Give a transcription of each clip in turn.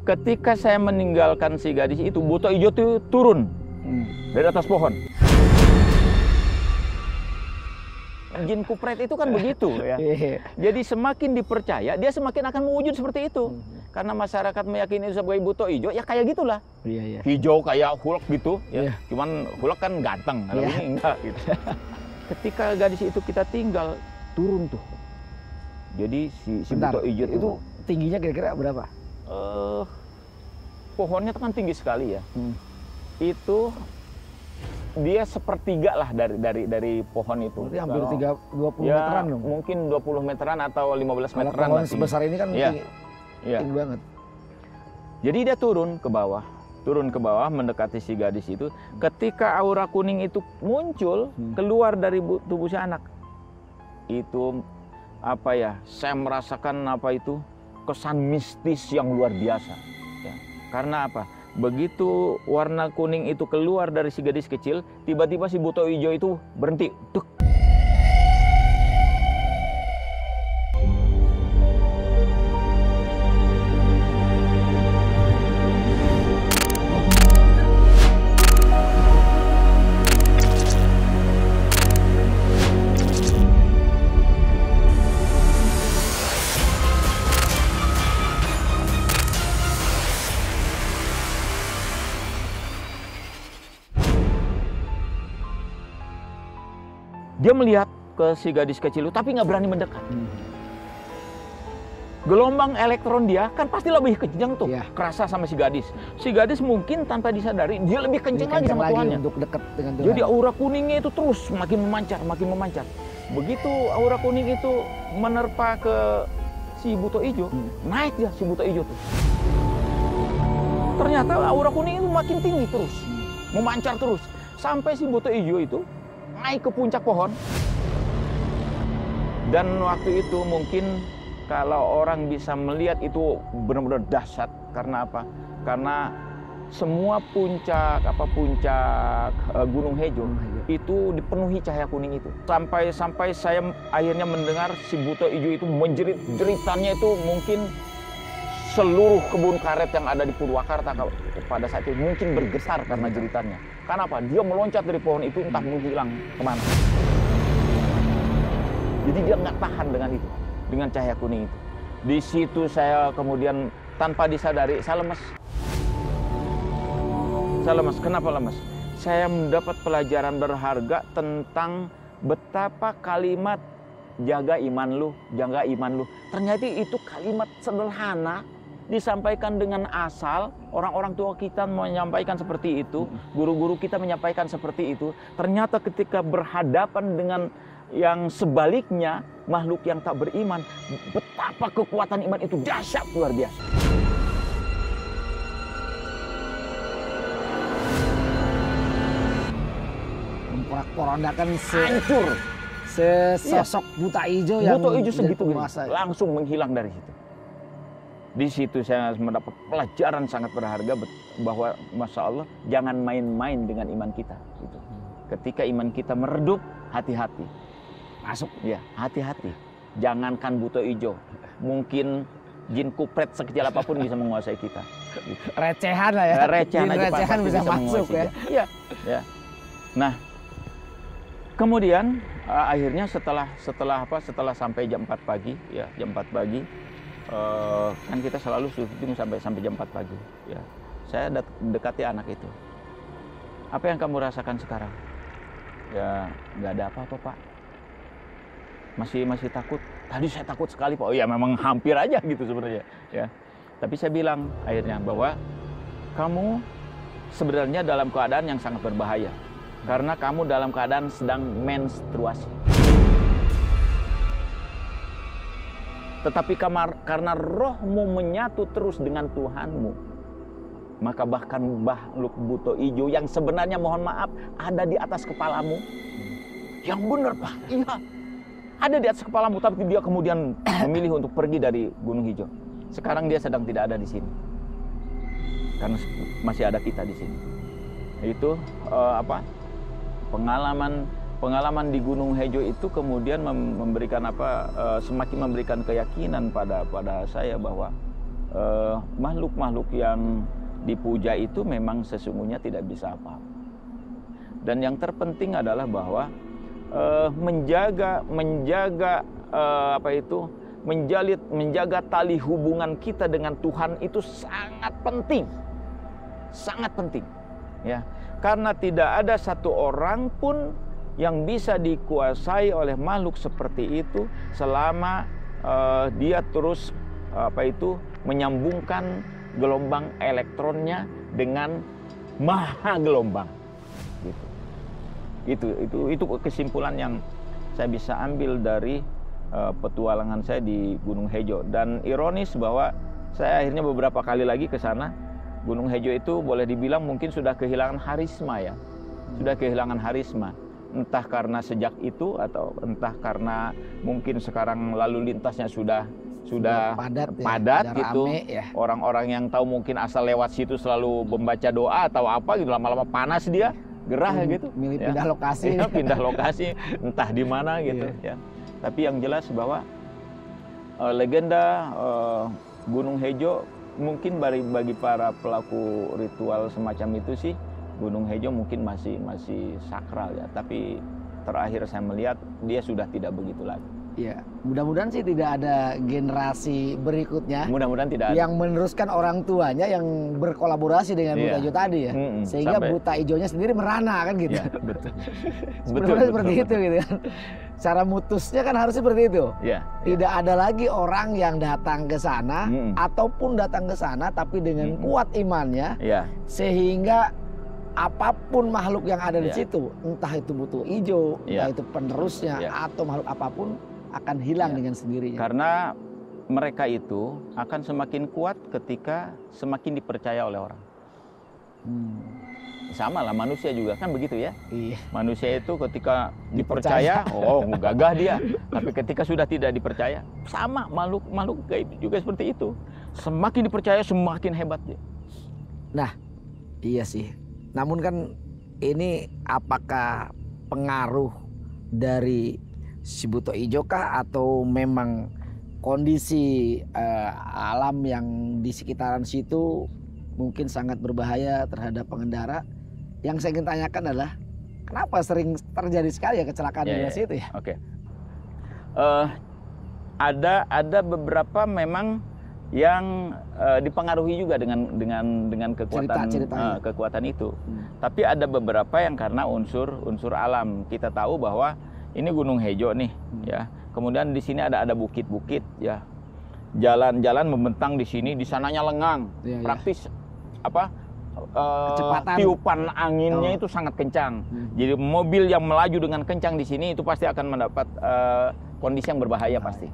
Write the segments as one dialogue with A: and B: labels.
A: Ketika saya meninggalkan si gadis itu, buto ijo itu turun dari atas pohon. Jin kupret itu kan begitu ya. Jadi semakin dipercaya, dia semakin akan mewujud seperti itu. Karena masyarakat meyakini itu sebagai buto ijo, ya kayak gitulah. Hijau kayak Hulk gitu, ya. Cuman Hulk kan ganteng, kalau ini enggak gitu. Ketika gadis itu kita tinggal, turun tuh. Jadi si buto ijo itu
B: tingginya kira-kira berapa?
A: Pohonnya kan tinggi sekali ya. Itu dia sepertiga lah dari pohon itu.
B: Berarti hampir 20
A: ya,
B: meteran dong.
A: Mungkin 20 meteran atau 15
B: Kalau
A: meteran.
B: Pohon sebesar ini kan tinggi banget.
A: Jadi dia turun ke bawah mendekati si gadis itu. Ketika aura kuning itu muncul keluar dari tubuh si anak, itu apa ya? Saya merasakan apa itu kesan mistis yang luar biasa. Ya. Karena apa? Begitu warna kuning itu keluar dari si gadis kecil, tiba-tiba si buto ijo itu berhenti. Duk. Dia melihat ke si gadis kecil itu, tapi nggak berani mendekat. Gelombang elektron dia kan pasti lebih kencang tuh, kerasa sama si gadis. Si gadis mungkin tanpa disadari, dia lebih kencang lagi sama Tuhannya.
B: Untuk dekat dengan Tuhan.
A: Jadi aura kuningnya itu terus makin memancar. Begitu aura kuning itu menerpa ke si buto ijo, naik dia si buto ijo tuh. Ternyata aura kuning itu makin tinggi terus, memancar terus. Sampai si buto ijo itu naik ke puncak pohon. Dan waktu itu mungkin kalau orang bisa melihat itu benar-benar dahsyat. Karena apa? Karena semua puncak Gunung Hejo itu dipenuhi cahaya kuning itu. Sampai saya akhirnya mendengar si buto ijo itu menjerit, jeritannya itu mungkin seluruh kebun karet yang ada di Purwakarta pada saat itu mungkin bergetar karena jeritannya. Karena apa? Dia meloncat dari pohon itu entah menghilang kemana. Jadi dia nggak tahan dengan itu, dengan cahaya kuning itu. Di situ saya kemudian tanpa disadari saya lemes. Kenapa lemes? Saya mendapat pelajaran berharga tentang betapa kalimat jaga iman lu. Ternyata itu kalimat sederhana, disampaikan dengan asal. Orang-orang tua kita menyampaikan seperti itu, guru-guru kita menyampaikan seperti itu. Ternyata ketika berhadapan dengan yang sebaliknya, makhluk yang tak beriman, betapa kekuatan iman itu dahsyat luar biasa.
B: Memporak-porandakan
A: hancur
B: sesosok buta ijo yang
A: segitu langsung menghilang dari situ. Di situ saya mendapat pelajaran sangat berharga bahwa Masya Allah, jangan main-main dengan iman kita. Gitu. Ketika iman kita meredup, hati-hati. Masuk, ya, hati-hati. Jangankan buto ijo, mungkin jin kupret sekecil apapun bisa menguasai kita. Gitu.
B: Recehan lah ya. Recehan bisa masuk ya.
A: Iya. Ya. Nah, kemudian akhirnya setelah sampai jam 4 pagi, ya jam 4 pagi. Kan kita selalu syuting sampai jam 4 pagi. Ya, saya dekati anak itu. Apa yang kamu rasakan sekarang? Ya, nggak ada apa-apa, Pak. Masih takut. Tadi saya takut sekali, Pak. Oh ya, memang hampir aja gitu sebenarnya. Ya, tapi saya bilang akhirnya bahwa kamu sebenarnya dalam keadaan yang sangat berbahaya karena kamu dalam keadaan sedang menstruasi. Tetapi karena rohmu menyatu terus dengan Tuhanmu, maka bahkan makhluk buto ijo yang sebenarnya mohon maaf ada di atas kepalamu. Yang benar, Pak, iya, ada di atas kepalamu, tapi dia kemudian memilih untuk pergi dari Gunung Hijau. Sekarang dia sedang tidak ada di sini, karena masih ada kita di sini. Itu pengalaman di Gunung Hejo itu kemudian memberikan semakin memberikan keyakinan pada saya bahwa makhluk-makhluk yang dipuja itu memang sesungguhnya tidak bisa apa-apa. Dan yang terpenting adalah bahwa menjaga menjaga tali hubungan kita dengan Tuhan itu sangat penting, ya. Karena tidak ada satu orang pun yang bisa dikuasai oleh makhluk seperti itu selama dia terus menyambungkan gelombang elektronnya dengan maha gelombang. Itu kesimpulan yang saya bisa ambil dari petualangan saya di Gunung Hejo. Dan ironis bahwa saya akhirnya beberapa kali lagi ke sana. Gunung Hejo itu boleh dibilang mungkin sudah kehilangan harisma ya. Sudah kehilangan harisma. Entah karena sejak itu atau entah karena mungkin sekarang lalu lintasnya sudah padat gitu. Ya. Orang-orang yang tahu mungkin asal lewat situ selalu membaca doa atau apa gitu, lama-lama panas dia, gerah gitu.
B: Milih pindah lokasi.
A: Ya, pindah lokasi entah di mana gitu ya. Tapi yang jelas bahwa legenda Gunung Hejo mungkin bagi para pelaku ritual semacam itu sih, Gunung Hejo mungkin masih sakral ya. Tapi terakhir saya melihat dia sudah tidak begitu lagi.
B: Ya, mudah-mudahan sih tidak ada generasi berikutnya.
A: Mudah-mudahan tidak ada.
B: Yang meneruskan orang tuanya yang berkolaborasi dengan Buta Ijo tadi ya. Sehingga Buta Ijonya sendiri merana kan gitu.
A: Ya, betul.
B: Sebenarnya seperti itu gitu kan. Cara mutusnya kan harus seperti itu.
A: Ya,
B: tidak ada lagi orang yang datang ke sana ataupun datang ke sana tapi dengan kuat imannya. Sehingga apapun makhluk yang ada di situ, entah itu Buta Ijo, entah itu penerusnya atau makhluk apapun akan hilang dengan sendirinya.
A: Karena mereka itu akan semakin kuat ketika semakin dipercaya oleh orang. Sama lah manusia juga kan begitu ya.
B: Iya.
A: Manusia itu ketika dipercaya, gagah dia. Tapi ketika sudah tidak dipercaya, sama makhluk gaib juga seperti itu. Semakin dipercaya semakin hebat dia.
B: Nah, iya sih. Namun kan ini apakah pengaruh dari si Buta Ijo kah atau memang kondisi alam yang di sekitaran situ mungkin sangat berbahaya terhadap pengendara? Yang saya ingin tanyakan adalah kenapa sering terjadi sekali ya kecelakaan di situ ya?
A: Oke. Ada beberapa memang yang dipengaruhi juga dengan kekuatan itu. Tapi ada beberapa yang karena unsur alam. Kita tahu bahwa ini Gunung Hejo nih, ya. Kemudian di sini ada bukit-bukit, ya. Jalan-jalan membentang di sini, di sananya lengang. Praktis tiupan anginnya itu sangat kencang. Jadi mobil yang melaju dengan kencang di sini itu pasti akan mendapat kondisi yang berbahaya pasti.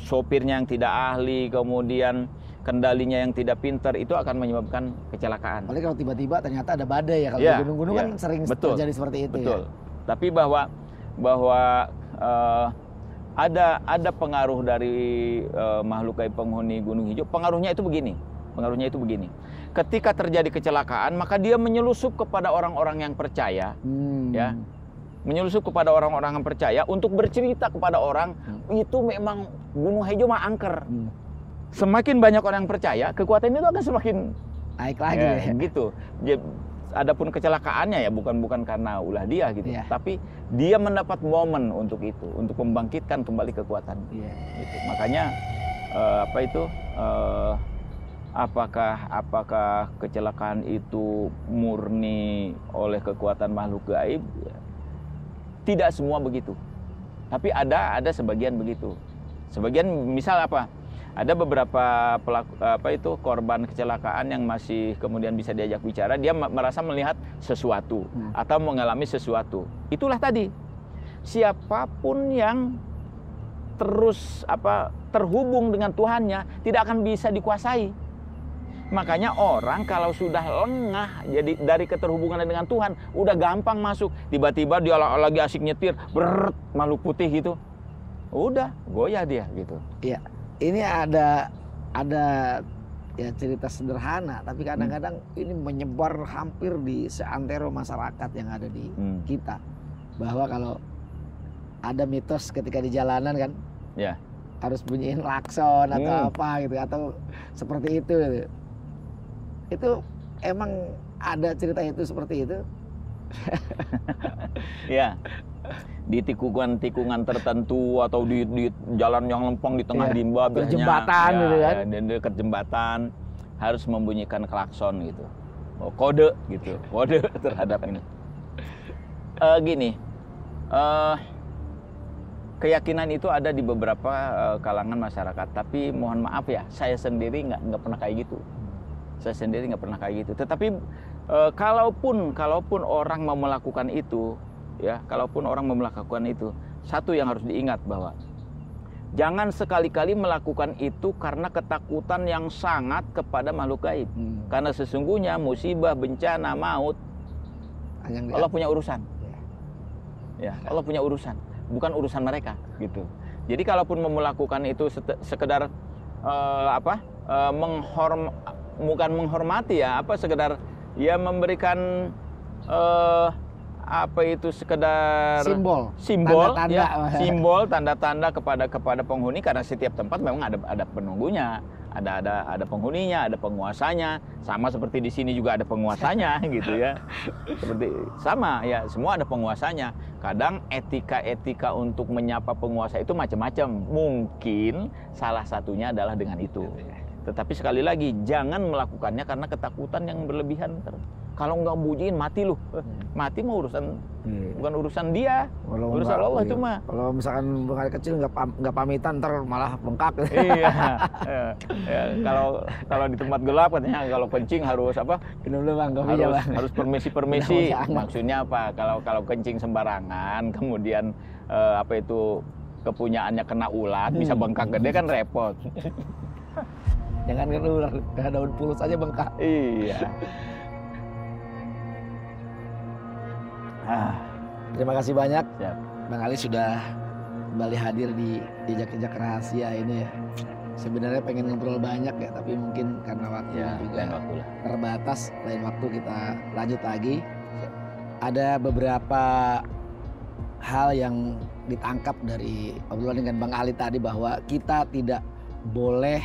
A: Sopirnya yang tidak ahli, kemudian kendalinya yang tidak pintar, itu akan menyebabkan kecelakaan.
B: Apalagi kalau tiba-tiba ternyata ada badai ya, kalau di gunung-gunung kan sering terjadi seperti itu.
A: Betul. Tapi bahwa ada pengaruh dari makhluk gaib penghuni Gunung Hejo. Pengaruhnya itu begini. Ketika terjadi kecelakaan, maka dia menyelusup kepada orang-orang yang percaya, ya. Menyelusup kepada orang-orang yang percaya untuk bercerita kepada orang itu memang Gunung Hejo mah angker. Semakin banyak orang yang percaya, kekuatan itu akan semakin
B: naik lagi ya.
A: Gitu. Adapun kecelakaannya ya bukan karena ulah dia gitu, tapi dia mendapat momen untuk itu, untuk membangkitkan kembali kekuatan. Gitu. Makanya apakah kecelakaan itu murni oleh kekuatan makhluk gaib? Tidak semua begitu, tapi ada sebagian begitu. Sebagian misal ada beberapa korban kecelakaan yang masih kemudian bisa diajak bicara, dia merasa melihat sesuatu atau mengalami sesuatu. Itulah tadi, siapapun yang terus terhubung dengan Tuhannya tidak akan bisa dikuasai. Makanya orang kalau sudah lengah jadi dari keterhubungan dengan Tuhan, udah gampang masuk. Tiba-tiba dia lagi asik nyetir, makhluk putih gitu, udah goyah dia gitu.
B: Iya, ini ada ya cerita sederhana, tapi kadang-kadang ini menyebar hampir di seantero masyarakat yang ada di kita, bahwa kalau ada mitos ketika di jalanan kan, harus bunyiin klakson atau apa gitu atau seperti itu gitu. Itu emang ada cerita itu seperti itu?
A: Ya, di tikungan-tikungan tertentu atau di jalan yang lempeng di tengah rimba biasanya
B: jembatan gitu kan.
A: ya, di dekat jembatan harus membunyikan klakson gitu. Kode gitu, kode terhadap ini. Gini, keyakinan itu ada di beberapa kalangan masyarakat, tapi mohon maaf ya, saya sendiri nggak pernah kayak gitu. Saya sendiri nggak pernah kayak gitu. Tetapi kalaupun orang mau melakukan itu, ya, kalaupun orang mau melakukan itu, satu yang harus diingat bahwa jangan sekali-kali melakukan itu karena ketakutan yang sangat kepada makhluk gaib. Karena sesungguhnya musibah, bencana, maut, Allah punya urusan. Ya, Allah punya urusan, bukan urusan mereka gitu. Jadi kalaupun mau melakukan itu sekedar bukan menghormati ya, sekedar ya memberikan sekedar
B: simbol
A: tanda-tanda, ya, simbol tanda-tanda kepada penghuni, karena setiap tempat memang ada penunggunya, ada penghuninya, ada penguasanya, sama seperti di sini juga ada penguasanya gitu ya. Seperti sama ya, semua ada penguasanya. Kadang etika untuk menyapa penguasa itu macam-macam. Mungkin salah satunya adalah dengan itu. Tetapi sekali lagi jangan melakukannya karena ketakutan yang berlebihan. Kalau nggak bunyiin mati lu, mati mah urusan bukan urusan dia, urusan Allah itu mah.
B: Kalau misalkan hari kecil nggak pamitan ntar malah bengkak.
A: Iya. Ya, kalau di tempat gelap katanya kalau kencing harus apa?
B: Minum dulu bang, kopi bang.
A: Harus permisi. Maksudnya apa? Kalau kencing sembarangan, kemudian kepunyaannya kena ulat, bisa bengkak gede kan repot.
B: Jangan kan ular, daun pulus aja bengkak.
A: Iya.
B: Terima kasih banyak.
A: Siap.
B: Bang Ali sudah kembali hadir di Jejak-Jejak Rahasia ini ya. Sebenarnya pengen ngobrol banyak ya, tapi mungkin karena waktu juga terbatas. Lain waktu kita lanjut lagi. Ada beberapa hal yang ditangkap dari obrolan dengan Bang Ali tadi, bahwa kita tidak boleh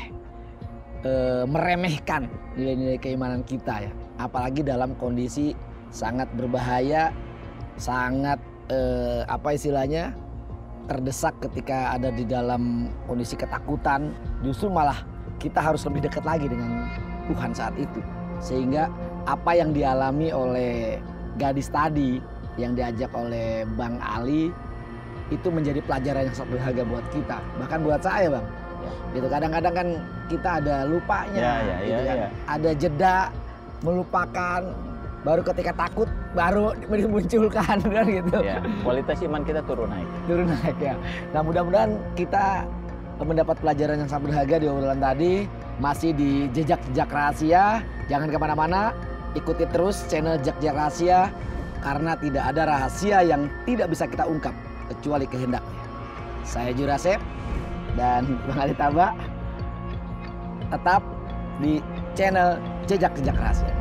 B: meremehkan nilai-nilai keimanan kita ya. Apalagi dalam kondisi sangat berbahaya, sangat terdesak ketika ada di dalam kondisi ketakutan. Justru malah kita harus lebih dekat lagi dengan Tuhan saat itu, sehingga apa yang dialami oleh gadis tadi yang diajak oleh Bang Ali itu menjadi pelajaran yang sangat berharga buat kita, bahkan buat saya bang. Gitu, kadang-kadang kan kita ada lupanya, ada jeda, melupakan. Baru ketika takut baru dimunculkan kan gitu.
A: Ya, kualitas iman kita turun naik
B: ya. Nah mudah-mudahan kita mendapat pelajaran yang sangat berharga di obrolan tadi. Masih di Jejak-Jejak Rahasia. Jangan kemana-mana, ikuti terus channel Jejak-Jejak Rahasia, karena tidak ada rahasia yang tidak bisa kita ungkap kecuali kehendaknya. Saya Jurasep dan Bang Ali Taba, tetap di channel Jejak-Jejak Rahasia.